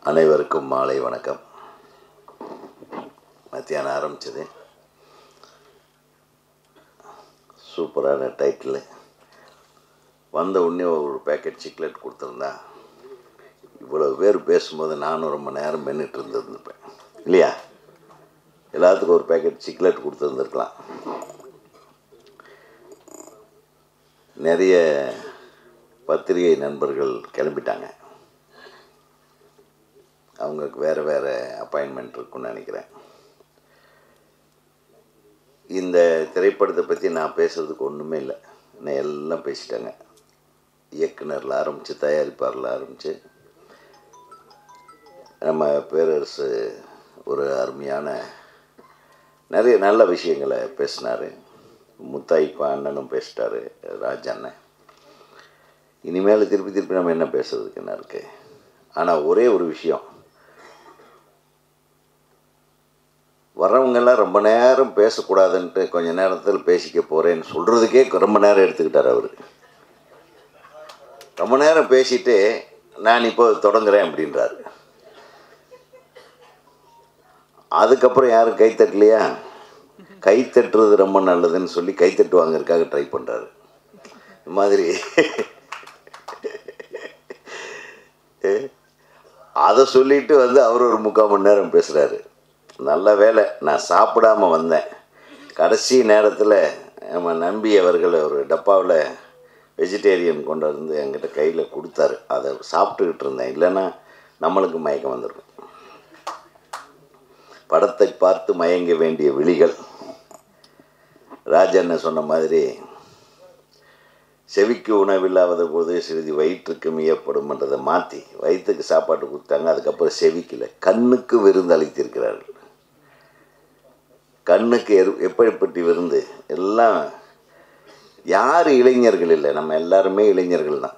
அனைவருக்கும் மாலை வணக்கம். மத்தியானம் ஆரம்பிச்சது. சூப்பரான டைட்டில். வந்த உடனே ஒரு பேக்கெட் சிக்லெட் கொடுத்துருந்தா இவ்வளோ பேர் பேசும்போது நானும் ரொம்ப நேரம் மென்னுட்டு இருந்திருப்பேன் இல்லையா? எல்லாத்துக்கும் ஒரு பேக்கெட் சிக்லெட் கொடுத்துருந்துருக்கலாம். நிறைய பத்திரிகை நண்பர்கள் கிளம்பிட்டாங்க. அவங்களுக்கு வேறு வேறு அப்பாயின்மெண்ட் இருக்குன்னு நினைக்கிறேன். இந்த திரைப்படத்தை பற்றி நான் பேசுகிறதுக்கு ஒன்றுமே இல்லை. இன்னும் எல்லாம் பேசிட்டாங்க. இயக்குனரில் ஆரம்பித்து தயாரிப்பாரில் ஆரம்பித்து நம்ம பேரரசு ஒரு அருமையான நிறைய நல்ல விஷயங்களை பேசினார். முத்தாய்ப்பா அண்ணனும் பேசிட்டார், ராஜ் அண்ணன். இனிமேல் திருப்பி நம்ம என்ன பேசுறதுக்கு என்ன இருக்குது? ஆனால் ஒரே ஒரு விஷயம், வர்றவங்கெல்லாம் ரொம்ப நேரம் பேசக்கூடாதுன்ட்டு கொஞ்ச நேரத்தில் பேசிக்க போகிறேன்னு சொல்கிறதுக்கே ரொம்ப நேரம் எடுத்துக்கிட்டார் அவர். ரொம்ப நேரம் பேசிட்டு நான் இப்போ தொடங்குறேன் அப்படின்றார். அதுக்கப்புறம் யாரும் கைத்தட்டலையா? கைத்தட்டுறது ரொம்ப நல்லதுன்னு சொல்லி கைத்தட்டு வாங்கிறதுக்காக ட்ரை பண்ணுறாரு. இந்த மாதிரி அதை சொல்லிட்டு அவர் ஒரு 3/4 மணி நேரம் பேசுகிறாரு. நல்ல வேலை நான் சாப்பிடாமல் வந்தேன். கடைசி நேரத்தில் நம்ம நம்பி அவர்கள் ஒரு டப்பாவில் வெஜிடேரியன் கொண்டு வந்து என்கிட்ட கையில் கொடுத்தாரு. அதை சாப்பிட்டுக்கிட்டு இருந்தேன். இல்லைன்னா நம்மளுக்கு மயக்கம் வந்துடும். படத்தை பார்த்து மயங்க வேண்டிய விழிகள். ராஜண்ணன் சொன்ன மாதிரி செவிக்கு உணவில்லாத போது சிறிது வயிற்றுக்கு மியப்படும்ன்றதை மாற்றி வயிற்றுக்கு சாப்பாட்டு கொடுத்தாங்க. அதுக்கப்புறம் செவிக்கில் கண்ணுக்கு விருந்து அளித்திருக்கிறார்கள். கண்ணுக்கு எப்படிப்பட்ட விருந்து எல்லாம். யார் இளைஞர்கள் இல்லை, நம்ம எல்லாருமே இளைஞர்கள் தான்.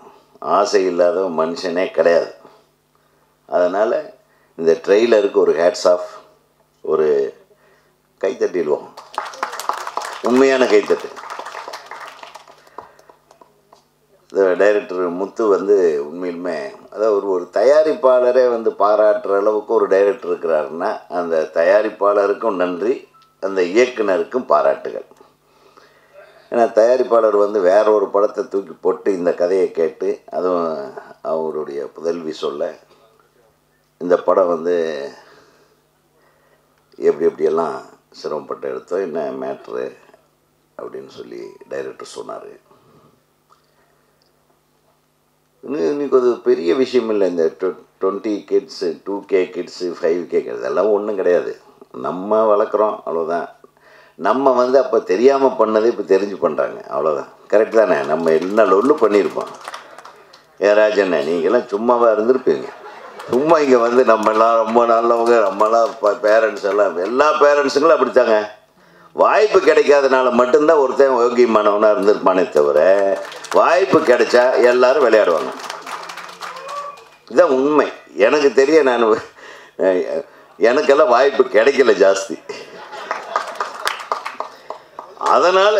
ஆசை இல்லாத மனுஷனே கிடையாது. அதனால் இந்த ட்ரெய்லருக்கு ஒரு ஹேட்ஸ் ஆஃப், ஒரு கைத்தட்டிடுவோம், உண்மையான கைத்தட்டு. இந்த டைரக்டர் முத்து உண்மையிலுமே அதாவது ஒரு தயாரிப்பாளரே பாராட்டுற அளவுக்கு ஒரு டைரக்டர் இருக்கிறாருன்னா அந்த தயாரிப்பாளருக்கும் நன்றி, அந்த இயக்குனருக்கும் பாராட்டுகள். ஏன்னா தயாரிப்பாளர் வேற ஒரு படத்தை தூக்கி போட்டு இந்த கதையை கேட்டு, அதுவும் அவருடைய புதல்வி சொல்ல இந்த படம் எப்படியெல்லாம் சிரமப்பட்டு எடுத்தோம், என்ன மேட்ரு அப்படின்னு சொல்லி டைரக்டர் சொன்னார். இன்னைக்கு அது பெரிய விஷயம் இல்லை. இந்த 20 கிட்ஸு, 2K கிட்ஸு, 5K இதெல்லாம் ஒன்றும் கிடையாது. நம்ம வளர்க்குறோம், அவ்வளோதான். நம்ம அப்போ தெரியாமல் பண்ணதை இப்போ தெரிஞ்சு பண்ணுறாங்க, அவ்வளோதான். கரெக்ட் தானே? நம்ம என்ன லொல்லு பண்ணியிருப்போம். ராஜண்ணே நீங்கள்லாம் சும்மாவாக இருந்திருப்பீங்க. சும்மா இங்கே நம்மலாம் ரொம்ப நல்லவங்க, நம்மளாம் பேரண்ட்ஸ் எல்லாம், எல்லா பேரண்ட்ஸுங்களும் அப்படித்தாங்க. வாய்ப்பு கிடைக்காதனால மட்டும்தான் ஒருத்தன் யோகியமானவனாக இருந்திருப்பானே தவிர, வாய்ப்பு கிடைச்சா எல்லாரும் விளையாடுவாங்க. இதுதான் உண்மை. எனக்கு தெரிய எனக்கெல்லாம் வாய்ப்பு கிடைக்கல ஜாஸ்தி. அதனால்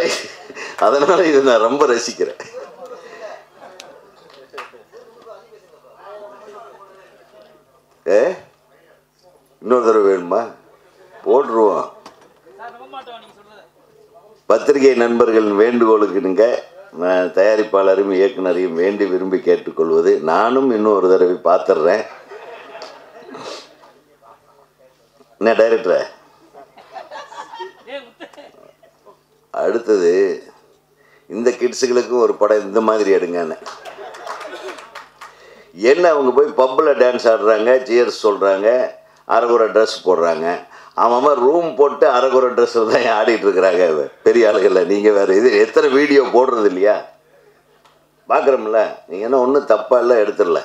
இதை நான் ரொம்ப ரசிக்கிறேன். இன்னொரு தடவை வேணுமா? போட்டுருவோம். பத்திரிகை நண்பர்கள் வேண்டுகோளுக்கு நான் தயாரிப்பாளரையும் இயக்குனரையும் வேண்டி விரும்பி கேட்டுக்கொள்வது, நானும் இன்னும் ஒரு தடவை பார்த்துட்றேன். என்ன டைரக்டர், அடுத்தது இந்த கிட்ஸுகளுக்கும் ஒரு படம் இந்த மாதிரி எடுங்கன்னு. என்ன அவங்க போய் பப்பில் டான்ஸ் ஆடுறாங்க, சியர்ஸ் சொல்கிறாங்க, அரைகுறை ட்ரெஸ் போடுறாங்க. அவன் ரூம் போட்டு அரைகுறை ட்ரெஸ்ஸில் தான் ஆடிட்டுருக்குறாங்க பெரிய ஆளுகளில். நீங்கள் வேறு இது எத்தனை வீடியோ போடுறது இல்லையா? பார்க்குறோம்ல. நீங்கள் என்ன ஒன்றும் தப்பாக இல்லை, எடுத்துடல.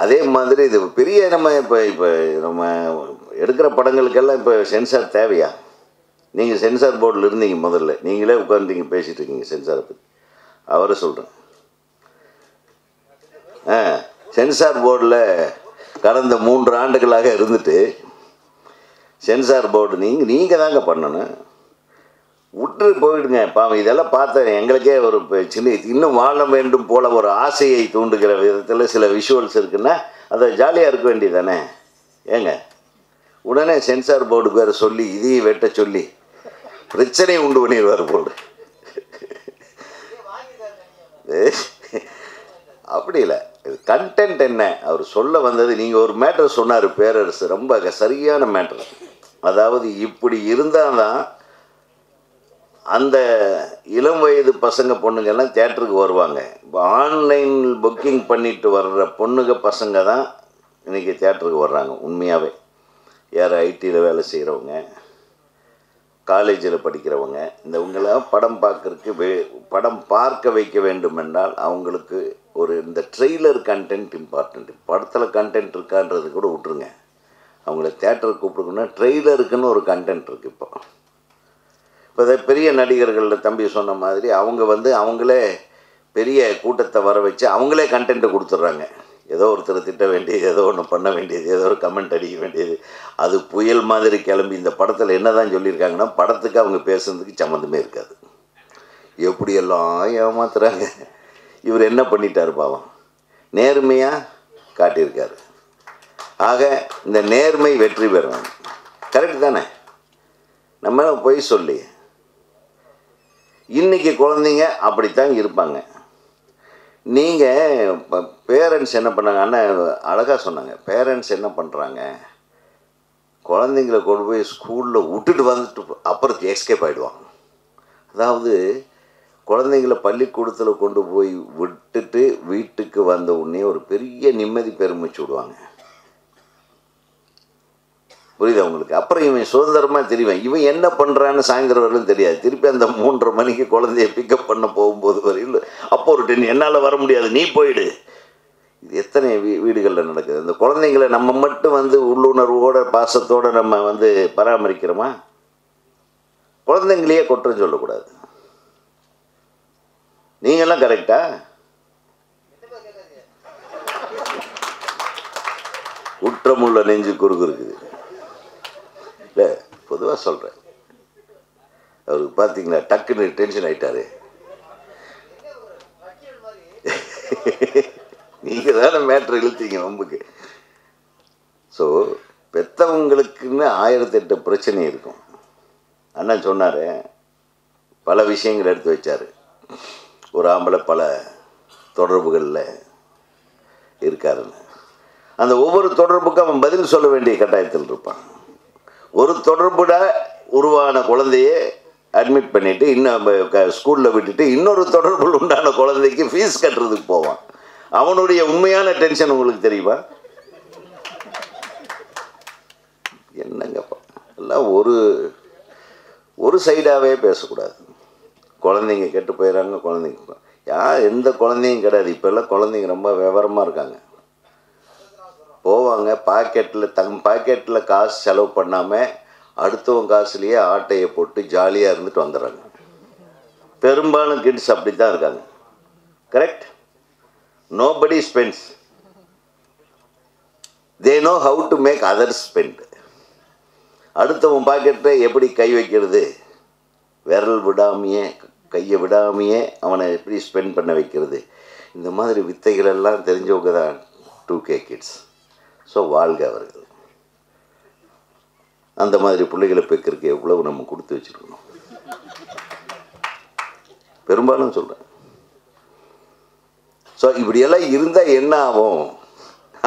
அதே மாதிரி இது பெரிய இப்போ நம்ம எடுக்கிற படங்களுக்கெல்லாம் இப்போ சென்சார் தேவையா? நீங்கள் சென்சார் போர்டில் இருந்தீங்க முதல்ல, நீங்களே உட்காந்துட்டீங்க பேசிகிட்டு இருக்கீங்க சென்சாரை பற்றி. அவரை சொல்கிறேன். சென்சார் போர்டில் கடந்த 3 ஆண்டுகளாக இருந்துட்டு சென்சார் போர்டு நீங்கள் தாங்க பண்ணணும். விட்டு போயிடுங்க பாவம். இதெல்லாம் பார்த்தேன், எங்களுக்கே ஒரு சின்ன இன்னும் வாழ வேண்டும் போல் ஒரு ஆசையை தூண்டுகிற விதத்தில் சில விஷுவல்ஸ் இருக்குன்னா அதை ஜாலியாக இருக்க வேண்டியது தானே ஏங்க. உடனே சென்சார் போர்டுக்கு வேறு சொல்லி இதையும் வெட்ட சொல்லி பிரச்சனையை உண்டு பண்ணிடுவார் போர்டு. அப்படி இல்லை, கண்டென்ட் என்ன அவர் சொல்ல வந்தது. நீங்கள் ஒரு மேட்டர் சொன்னார் பேரரசு, ரொம்ப சரியான மேட்டர். அதாவது இப்படி இருந்தால் தான் அந்த இளம் வயது பசங்க பொண்ணுங்கெல்லாம் தேட்டருக்கு வருவாங்க. இப்போ ஆன்லைன் புக்கிங் பண்ணிட்டு வர்ற பொண்ணுங்க பசங்க தான் இன்றைக்கி தேட்டருக்கு வர்றாங்க. உண்மையாகவே யார் ஐடியில் வேலை செய்கிறவங்க, காலேஜில் படிக்கிறவங்க, இவங்களாம் படம் படம் பார்க்க வைக்க வேண்டும் என்றால் அவங்களுக்கு ஒரு இந்த ட்ரெய்லர் கண்டென்ட் இம்பார்ட்டண்ட். படத்தில் கண்டென்ட் இருக்கான்றது கூட விட்டுருங்க, அவங்கள தேட்டருக்கு கூப்பிடுக்கணும்னா ட்ரெய்லருக்குன்னு ஒரு கண்டென்ட் இருக்குது. இப்போ இதை பெரிய நடிகர்களில் தம்பி சொன்ன மாதிரி அவங்க அவங்களே பெரிய கூட்டத்தை வர வச்சு அவங்களே கண்டென்ட்டை கொடுத்துட்றாங்க. ஏதோ ஒருத்தர் திட்ட வேண்டியது, ஏதோ ஒன்று பண்ண வேண்டியது, ஏதோ ஒரு கமெண்ட் அடிக்க வேண்டியது, அது புயல் மாதிரி கிளம்பி. இந்த படத்தில் என்ன தான் சொல்லியிருக்காங்கன்னா படத்துக்கு அவங்க பேசுனதுக்கு சம்மந்தமே இருக்காது. எப்படியெல்லாம் ஏமாத்துறாங்க. இவர் என்ன பண்ணிட்டார் பாவம், நேர்மையாக காட்டியிருக்காரு. ஆக இந்த நேர்மை வெற்றி பெறணும். கரெக்ட் தானே? நம்ம போய் சொல்லி இன்றைக்கி குழந்தைங்க அப்படித்தான் இருப்பாங்க. நீங்கள் இப்போ பேரண்ட்ஸ் என்ன பண்ணாங்க, அண்ணன் அழகாக சொன்னாங்க. பேரண்ட்ஸ் என்ன பண்ணுறாங்க, குழந்தைங்கள கொண்டு போய் ஸ்கூலில் விட்டுட்டு வந்துட்டு அப்புறம் எஸ்கேப் ஆகிடுவாங்க. அதாவது குழந்தைங்கள பள்ளிக்கூடத்தில் கொண்டு போய் விட்டுட்டு வீட்டுக்கு வந்த உடனே ஒரு பெரிய நிம்மதி பெருமிச்சு விடுவாங்க. புரியுது உங்களுக்கு? அப்புறம் இவன் சுதந்திரமாக தெரியும், இவன் என்ன பண்ணுறான்னு சாயந்தரம் வரலும் தெரியாது. திருப்பி அந்த 3:30 மணிக்கு குழந்தைய பிக்கப் பண்ண போகும்போது வரையில் அப்போ ஒரு என்னால் வர முடியாது, நீ போயிடு. இது எத்தனை வீடுகளில் நடக்குது. அந்த குழந்தைங்களை நம்ம மட்டும் உள்ளுணர்வோட பாசத்தோடு நம்ம பராமரிக்கிறோமா? குழந்தைங்களையே குற்றம் சொல்லக்கூடாது. நீங்கள்லாம் கரெக்டா? குற்றமுள்ள நெஞ்சு குறுக்கு இருக்குது. இல்லை, பொதுவாக சொல்கிறேன். அவருக்கு பார்த்தீங்களா டக்குன்னு டென்ஷன் ஆகிட்டாரு. நீங்கள் தானே மேட்ரு இழுத்தீங்க வம்புக்கு. ஸோ பெற்றவங்களுக்குன்னு 1008 பிரச்சனை இருக்கும். அண்ணன் சொன்னார், பல விஷயங்கள் எடுத்து வச்சார். ஒரு ஆம்பளை பல தொடர்புகளில் இருக்காருன்னு. அந்த ஒவ்வொரு தொடர்புக்கும் அவன் பதில் சொல்ல வேண்டிய கட்டாயத்தில் இருப்பான். ஒரு தொடர்புட உருவான குழந்தையே அட்மிட் பண்ணிவிட்டு இன்னும் ஸ்கூலில் விட்டுட்டு இன்னொரு தொடர்பில் உண்டான குழந்தைக்கு ஃபீஸ் கட்டுறதுக்கு போவான். அவனுடைய உண்மையான டென்ஷன் உங்களுக்கு தெரியுமா? என்னங்கப்பா, எல்லாம் ஒரு சைடாகவே பேசக்கூடாது. குழந்தைங்க கெட்டு போயிடறாங்க. குழந்தைங்க எந்த குழந்தையும் கிடையாது. இப்போல்லாம் குழந்தைங்க ரொம்ப விவரமாக இருக்காங்க. போவாங்க, பாக்கெட்டில் காசு செலவு பண்ணாமல் அடுத்தவங்க காசுலேயே ஆட்டையை போட்டு ஜாலியாக இருந்துட்டு வந்துடுறாங்க. பெரும்பாலும் கிட்ஸ் அப்படி தான் இருக்காங்க. Correct? Nobody spends, they know how to make others spend. அடுத்தவன் பாக்கெட்டை எப்படி கை வைக்கிறது, விரல் விடாமையே, கையை விடாமையே அவனை எப்படி ஸ்பெண்ட் பண்ண வைக்கிறது, இந்த மாதிரி வித்தைகளெல்லாம் தெரிஞ்சவங்க தான் 2K கிட்ஸ். ஸோ வாழ்க அவர்கள். அந்த மாதிரி பிள்ளைகளை பெக்கிறதுக்கு எவ்வளவு நம்ம கொடுத்து வச்சுருக்கணும். பெரும்பாலும் சொல்கிறேன். ஸோ இப்படியெல்லாம் இருந்தால் என்ன ஆகும்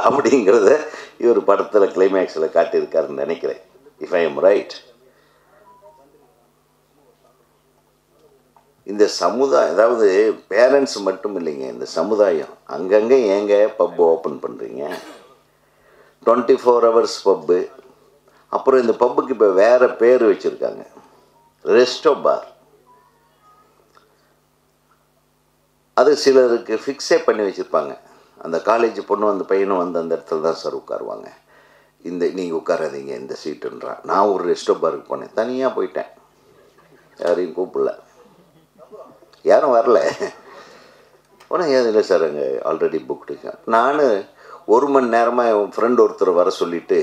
அப்படிங்கிறத இவர் படத்தில் கிளைமேக்ஸில் காட்டியிருக்காருன்னு நினைக்கிறேன். If I am right. இந்த சமுதாயம், அதாவது பேரண்ட்ஸ் மட்டும் இல்லைங்க, இந்த சமுதாயம் அங்கங்கே ஏங்க பப் ஓப்பன் பண்ணுறீங்க? 24 hours பப்பு. அப்புறம் இந்த பப்புக்கு இப்போ வேறு பேர் வச்சுருக்காங்க, ரெஸ்டோ பார். அது சிலருக்கு ஃபிக்ஸே பண்ணி வச்சுருப்பாங்க. அந்த காலேஜ் பொண்ணு அந்த பையனும் அந்த இடத்துல தான் சார் உட்காருவாங்க. நீங்கள் உட்காராதீங்க இந்த சீட்டுன்றான். நான் ஒரு ரெஸ்டோ பாருக்கு போனேன், தனியாக போயிட்டேன், யாரையும் கூப்பிடல, யாரும் வரல. உடனே ஏதும் இல்லை சார், அங்கே ஆல்ரெடி புக்டுங்க. நான் 1 மணி நேரமாக என் ஃப்ரெண்ட் ஒருத்தர் வர சொல்லிவிட்டு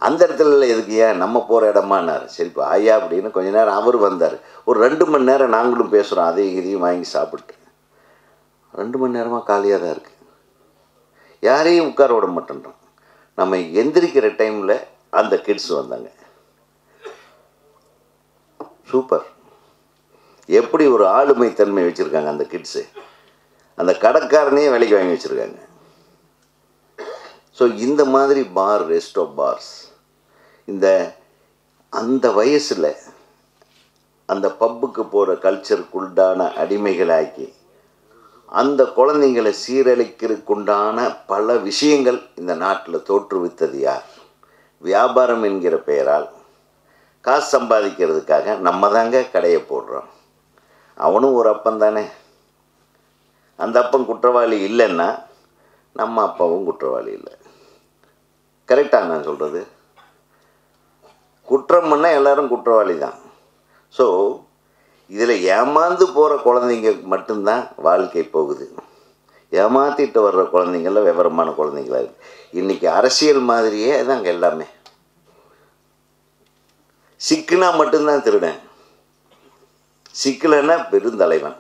அந்த இடத்துல எதுக்கு, ஏன் நம்ம போகிற இடமானார். சரிப்பா ஐயா அப்படின்னு கொஞ்ச நேரம் அவர் வந்தார். ஒரு 2 மணி நேரம் நாங்களும் பேசுகிறோம், அதையும் இதையும் வாங்கி சாப்பிட்டு. 2 மணி நேரமாக காலியாக தான் இருக்குது, யாரையும் உட்கார விட மாட்டேன்றோம். நம்ம எந்திரிக்கிற டைமில் அந்த கிட்ஸ் வந்தாங்க. சூப்பர். எப்படி ஒரு ஆளுமை தன்மை வச்சுருக்காங்க அந்த கிட்ஸு. அந்த கடைக்காரனையே வேலைக்கு வாங்கி வச்சுருக்காங்க. ஸோ இந்த மாதிரி பார், ரெஸ்ட் ஆஃப் பார்ஸ், அந்த வயசில் அந்த பப்புக்கு போகிற கல்ச்சருக்குண்டான அடிமைகளாக்கி அந்த குழந்தைங்களை சீரழிக்கிறதுக்குண்டான பல விஷயங்கள் இந்த நாட்டில் தோற்றுவித்தது யார்? வியாபாரம் என்கிற பெயரால் காசு சம்பாதிக்கிறதுக்காக நம்ம தாங்க கடையை போடுறோம். அவனும் ஒரு அப்பன் தானே. அந்த அப்பன் குற்றவாளி இல்லைன்னா நம்ம அப்பாவும் குற்றவாளி இல்லை. கரெக்டாக நான் சொல்கிறது? குற்றம் பண்ணால் எல்லோரும் குற்றவாளி தான். ஸோ இதில் ஏமாந்து போகிற குழந்தைங்க மட்டும்தான் வாழ்க்கை போகுது. ஏமாற்றிட்டு வர்ற குழந்தைங்கள்லாம் விவரமான குழந்தைங்களா இருக்குது. இன்றைக்கி அரசியல் மாதிரியே தாங்க எல்லாமே. சிக்குனா மட்டும்தான் திருடன், சிக்கலைன்னா பெருந்தலைவன்.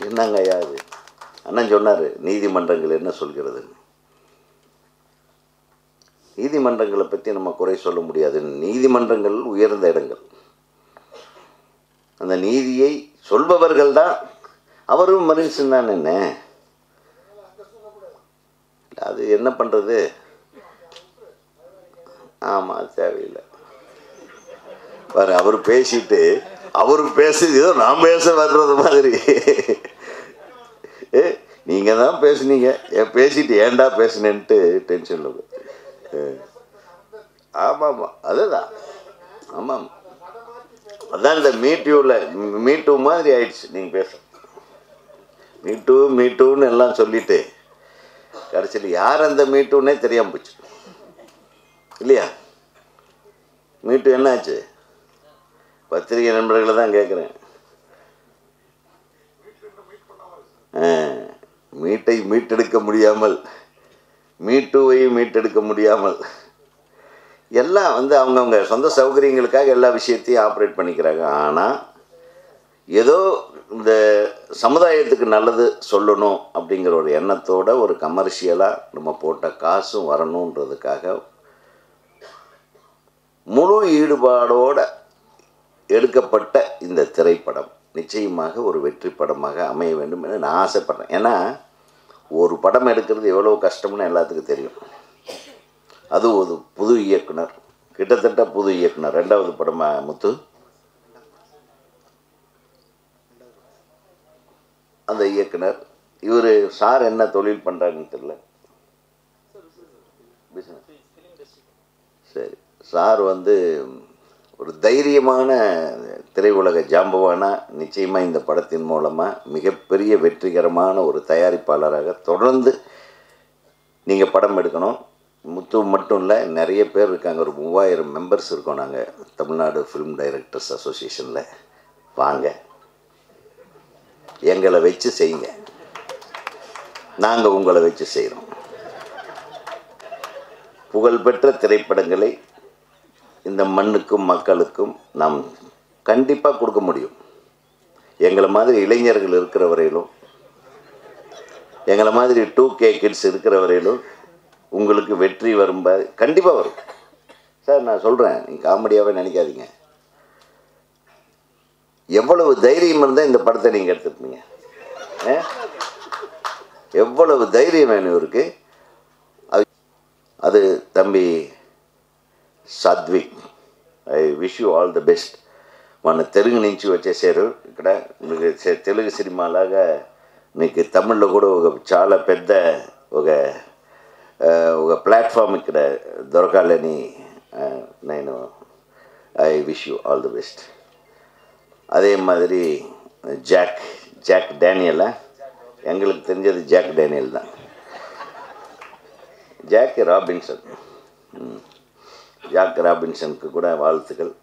என்னங்க ஐயா அது? அண்ணன் சொன்னார் நீதிமன்றங்கள் என்ன சொல்கிறது. நீதிமன்றங்களை பற்றி நம்ம குறை சொல்ல முடியாது. நீதிமன்றங்கள் உயர்ந்த இடங்கள். அந்த நீதியை சொல்பவர்கள் தான். அவரும் மனுஷன் தான். என்ன அது என்ன பண்ணுறது? ஆமாம், தேவையில்லை. பாரு, அவர் பேசிட்டு அவர் பேசுது ஏதோ நான் பேச வர்றது மாதிரி. நீங்கள் தான் பேசுனீங்க, பேசிட்டு ஏன்டா பேசுனேன்ட்டு டென்ஷனில். ஆமாம், அதுதான். ஆமாம், அதான் இந்த மீட்டூ மாதிரி ஆயிடுச்சு. நீங்கள் பேச மீட்டூன்னு எல்லாம் சொல்லிட்டு கடைசியில் யார் அந்த மீட்டூன்னே தெரியாமல் போச்சு இல்லையா? மீட்டூ என்னாச்சு? பத்திரிகை நண்பர்களை தான் கேட்குறேன். மீட்டை மீட்டெடுக்க முடியாமல், மீட்டூவையும் மீட்டெடுக்க முடியாமல் எல்லாம் அவங்கவுங்க சொந்த சௌகரியங்களுக்காக எல்லா விஷயத்தையும் ஆப்ரேட் பண்ணிக்கிறாங்க. ஆனால் ஏதோ இந்த சமுதாயத்துக்கு நல்லது சொல்லணும் அப்படிங்கிற ஒரு எண்ணத்தோட ஒரு கமர்ஷியலாக நம்ம போட்ட காசும் வரணுன்றதுக்காக முழு ஈடுபாடோடு எடுக்கப்பட்ட இந்த திரைப்படம் நிச்சயமாக ஒரு வெற்றி படமாக அமைய வேண்டும் என்று நான் ஆசைப்பட்றேன். ஏன்னா ஒரு படம் எடுக்கிறது எவ்வளோ கஷ்டம்னு எல்லாத்துக்கும் தெரியும். அது ஒரு புது இயக்குனர், கிட்டத்தட்ட புது இயக்குனர். 2வது படமா முத்து? அந்த இயக்குனர் இவர் சார் என்ன தொழில் பண்ணுறாருன்னு தெரியல. சரி, சார் ஒரு தைரியமான திரையுலக ஜாம்பவானா நிச்சயமாக இந்த படத்தின் மூலமாக மிகப்பெரிய வெற்றிகரமான ஒரு தயாரிப்பாளராக தொடர்ந்து நீங்கள் படம் எடுக்கணும். முத்து மட்டும் இல்லை, நிறைய பேர் இருக்காங்க. ஒரு 3000 மெம்பர்ஸ் இருக்கோம் நாங்கள் தமிழ்நாடு ஃபிலிம் டைரக்டர்ஸ் அசோசியேஷனில். வாங்க, எங்களை வச்சு செய்யுங்க, நாங்கள் உங்களை வச்சு செய்கிறோம். புகழ்பெற்ற திரைப்படங்களை இந்த மண்ணுக்கும் மக்களுக்கும் நாம் கண்டிப்பாக கொடுக்க முடியும். எங்களை மாதிரி இளைஞர்கள் இருக்கிற வரையிலும், எங்களை மாதிரி 2K கிட்ஸ் இருக்கிற வரையிலும் உங்களுக்கு வெற்றி வரும்போது கண்டிப்பாக வரும். சார் நான் சொல்கிறேன், நீங்கள் காமெடியாகவே நினைக்காதீங்க. எவ்வளவு தைரியம் இருந்தால் இந்த படத்தை நீங்கள் எடுத்துருப்பீங்க. எவ்வளவு தைரியம் வேணும் இவருக்கு. அது தம்பி Satvik, I wish you all the best. మన తెలుగు నుంచి వచ్చేసారు ఇక్కడ. మీకు తెలుగు సినిమాలాగా మీకు తమిళ్లో కూడా ఒక చాలా పెద్ద ఒక ప్లాట్ఫామ్ ఇక్కడ దొరకాలని నేను I wish you all the best. அதே மாதிரி ஜாக் டேனியலா, எங்களுக்கு தெரிஞ்சது ஜாக் டேனியல் தான். ஜாக் ராபின்சனுக்கு கூட வாழ்த்துக்கள்.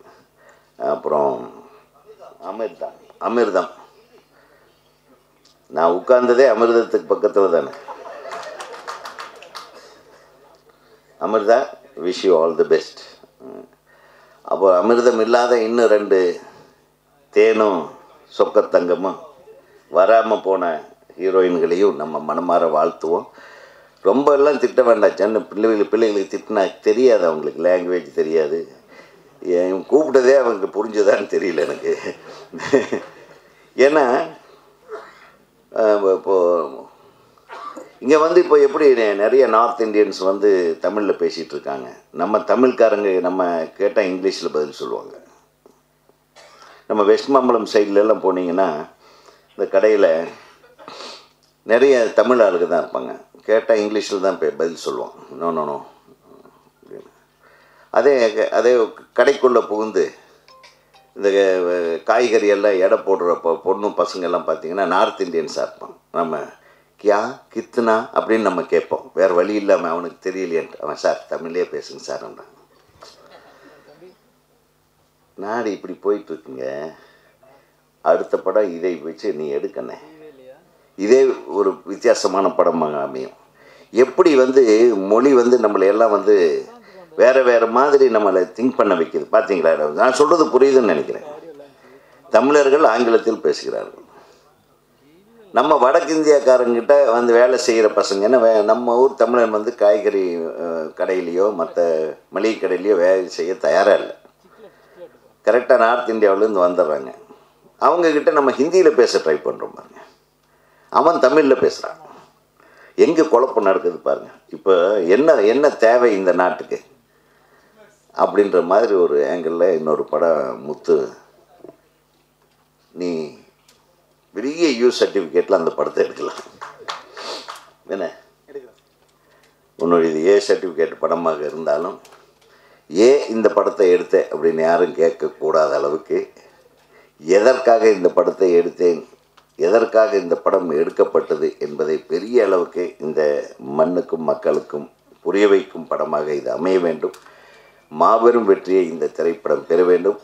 அப்புறம் அமிர்தம், நான் உட்கார்ந்ததே அமிர்தத்துக்கு பக்கத்தில் தானே. Amritha, wish you all the best. அப்போ அமிர்தம் இல்லாத இன்னும் 2 தேனும் சொக்கத்தங்கமும் வராமல் போன ஹீரோயின்களையும் நம்ம மனமாற வாழ்த்துவோம். ரொம்ப எல்லாம் திட்ட வேண்டாம். சின்ன பிள்ளைகளுக்கு திட்டினா தெரியாது, அவங்களுக்கு லாங்குவேஜ் தெரியாது. கூப்பிட்டதே அவங்க புரிஞ்சதான்னு தெரியல எனக்கு. ஏன்னா இப்போது இங்கே வந்து இப்போ எப்படி நிறைய நார்த் இந்தியன்ஸ் வந்து தமிழில் பேசிகிட்டு இருக்காங்க. நம்ம தமிழ்காரங்க நம்ம கேட்டால் இங்கிலீஷில் பதில் சொல்லுவாங்க. நம்ம வெஸ்ட் மாம்பலம் சைட்லலாம் போனீங்கன்னா இந்த கடையில் நிறைய தமிழ் ஆளுங்க தான் இருப்பாங்க. கேட்டால் இங்கிலீஷில் தான் பதில் சொல்லுவோம். நோ நோ நோ அப்படின்னு. அதே கடைக்குள்ளே புகுந்து இந்த காய்கறி எல்லாம் எடை போடுறப்போ பொண்ணும் பசங்கள்லாம் பார்த்திங்கன்னா நார்த் இந்தியன்ஸாக இருப்பான். நம்ம கியா கித்துனா அப்படின்னு நம்ம கேட்போம். வேறு வழி இல்லாமல் அவனுக்கு தெரியலையன்ட்டு அவன் சார் தமிழ்லேயே பேசுங்க சார்ன்றான். நாடு இப்படி போயிட்டுருக்குங்க. அடுத்த படம் இதை வச்சு நீ எடுக்கணே, இதே ஒரு வித்தியாசமான படமாக அமையும். எப்படி வந்து மொழி வந்து நம்மளை எல்லாம் வந்து வேறு மாதிரி நம்மளை திங்க் பண்ண வைக்கிது பார்த்தீங்களா? நான் சொல்கிறது புரியுதுன்னு நினைக்கிறேன். தமிழர்கள் ஆங்கிலத்தில் பேசுகிறார்கள். நம்ம வடக்கிந்தியாக்காரங்கிட்ட வந்து வேலை செய்கிற பசங்கன்னா நம்ம ஊர் தமிழன் வந்து காய்கறி கடையிலையோ மற்ற மளிகை கடையிலையோ வேலை செய்ய தயாராக இல்லை. கரெக்டாக நார்த் இந்தியாவிலேருந்து வந்துடுறாங்க. அவங்கக்கிட்ட நம்ம ஹிந்தியில் பேச ட்ரை பண்ணுறோம் பாருங்க. அவன் தமிழில் பேசுகிறான். எங்கே குழப்பம் நடக்குது பாருங்கள். இப்போ என்ன தேவை இந்த நாட்டுக்கு அப்படின்ற மாதிரி ஒரு ஆங்கிளில் இன்னொரு படம் முத்து. நீ பெரிய சர்டிஃபிகேட்டில் அந்த படத்தை எடுக்கலாம். என்ன உன்னுடைய இது சர்டிஃபிகேட் படமாக இருந்தாலும் இந்த படத்தை எடுத்த அப்படின்னு யாரும் கேட்கக்கூடாத அளவுக்கு எதற்காக இந்த படத்தை எடுத்தேன், எதற்காக இந்த படம் எடுக்கப்பட்டது என்பதை பெரிய அளவுக்கு இந்த மண்ணுக்கும் மக்களுக்கும் புரிய வைக்கும் படமாக இது அமைய வேண்டும். மாபெரும் வெற்றியை இந்த திரைப்படம் பெற வேண்டும்.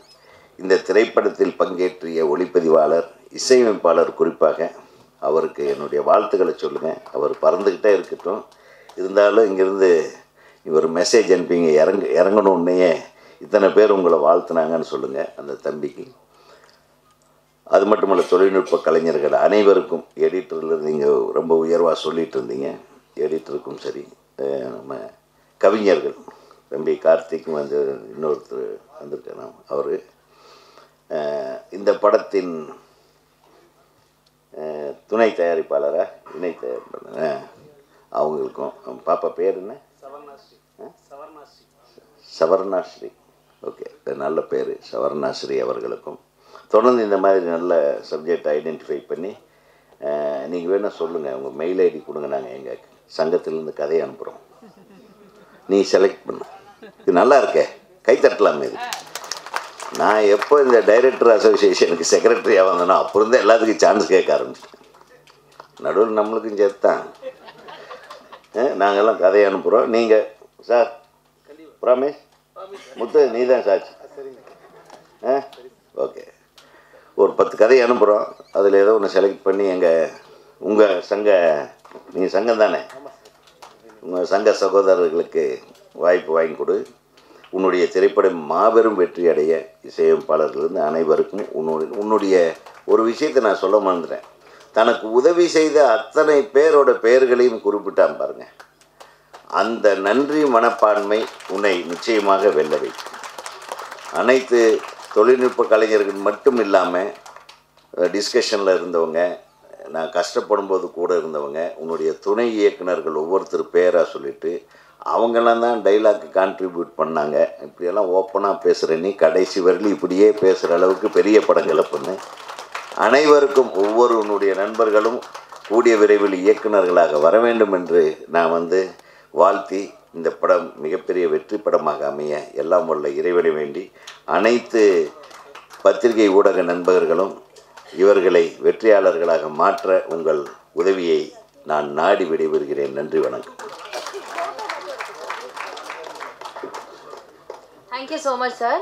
இந்த திரைப்படத்தில் பங்கேற்றிய ஒளிப்பதிவாளர், இசையமைப்பாளர் குறிப்பாக அவருக்கு என்னுடைய வாழ்த்துக்களை சொல்லுங்கள். அவர் பறந்துக்கிட்டே இருக்கட்டும். இருந்தாலும் இங்கேருந்து ஒரு மெசேஜ் அனுப்பிங்க, இறங்கணுன்னே இத்தனை பேர் உங்களை வாழ்த்துனாங்கன்னு சொல்லுங்கள் அந்த தம்பிக்கு. அது மட்டுமல்ல, தொழில்நுட்ப கலைஞர்கள் அனைவருக்கும், எடிட்டரில் நீங்கள் ரொம்ப உயர்வாக சொல்லிகிட்டு இருந்தீங்க, எடிட்டருக்கும் சரி, நம்ம கவிஞர்கள் தம்பி கார்த்திக்கும் வந்து இன்னொருத்தர் வந்திருக்கேன். அவர் இந்த படத்தின் துணை தயாரிப்பாளராக இணை தயாரிப்பாளர் அவங்களுக்கும், பாப்பா பேர் என்ன? சவர்ணாஸ்ரீ. ஓகே, நல்ல பேர். சவர்ணாஸ்ரீ அவர்களுக்கும் தொடர்ந்து இந்த மாதிரி நல்ல சப்ஜெக்ட் ஐடென்டிஃபை பண்ணி நீங்கள் வேணால் சொல்லுங்கள், உங்கள் மெயில் ஐடி கொடுங்க, நாங்கள் எங்கள் சங்கத்திலேருந்து கதையை அனுப்புகிறோம், நீ செலக்ட் பண்ண. இது நல்லா இருக்கே, கைத்தட்டலாம். இது நான் எப்போ இந்த டைரக்டர் அசோசியேஷனுக்கு செக்ரட்டரியாக வந்தேனோ அப்போ இருந்தால் எல்லாத்துக்கும் சான்ஸ் கேட்க ஆரம்பிச்சிட்டேன். நடுவில் நம்மளுக்கும் சேர்த்தான். நாங்கள்லாம் கதையை அனுப்புகிறோம். நீங்கள் சார் ப்ராமிஸ் முத்து நீ தான் சாட்சி. ஓகே, ஒரு 10 கதையை அனுப்புகிறோம். அதில் ஏதோ ஒன்று செலக்ட் பண்ணி உங்கள் நீங்கள் சங்கம் தானே, உங்கள் சங்க சகோதரர்களுக்கு வாய்ப்பு வாங்கி கொடு. உன்னுடைய திரைப்படம் மாபெரும் வெற்றி அடைய இசையமைப்பாளர்களிருந்து அனைவருக்கும் உன்னுடைய ஒரு விஷயத்தை நான் சொல்ல மறந்துட்டேன். தனக்கு உதவி செய்த அத்தனை பேரோட பெயர்களையும் குறிப்பிட்டான் பாருங்கள். அந்த நன்றி மனப்பான்மை உன்னை நிச்சயமாக வெல்ல வைக்கும். அனைத்து தொழில்நுட்ப கலைஞர்கள் மட்டும் இல்லாமல் டிஸ்கஷனில் இருந்தவங்க, நான் கஷ்டப்படும் போது கூட இருந்தவங்க, உன்னுடைய துணை இயக்குநர்கள் ஒவ்வொருத்தர் பேராக சொல்லிவிட்டு அவங்கெல்லாம் தான் டைலாக்கு கான்ட்ரிபியூட் பண்ணாங்க. இப்படியெல்லாம் ஓப்பனாக பேசுகிற நீ கடைசி வரலும் இப்படியே பேசுகிற அளவுக்கு பெரிய படங்களை பண்ணு. அனைவருக்கும் ஒவ்வொருவனுடைய நண்பர்களும் கூடிய விரைவில் இயக்குநர்களாக வர வேண்டும் என்று நான் வாழ்த்தி, இந்த படம் மிகப்பெரிய வெற்றி படமாக அமைய எல்லாம் வல்ல இறைவனை வேண்டி அனைத்து பத்திரிகை ஊடக நண்பர்களும் இவர்களை வெற்றியாளர்களாக மாற்ற உங்கள் உதவியை நான் நாடி விடைபெறுகிறேன். நன்றி, வணக்கம். Thank you so much, sir.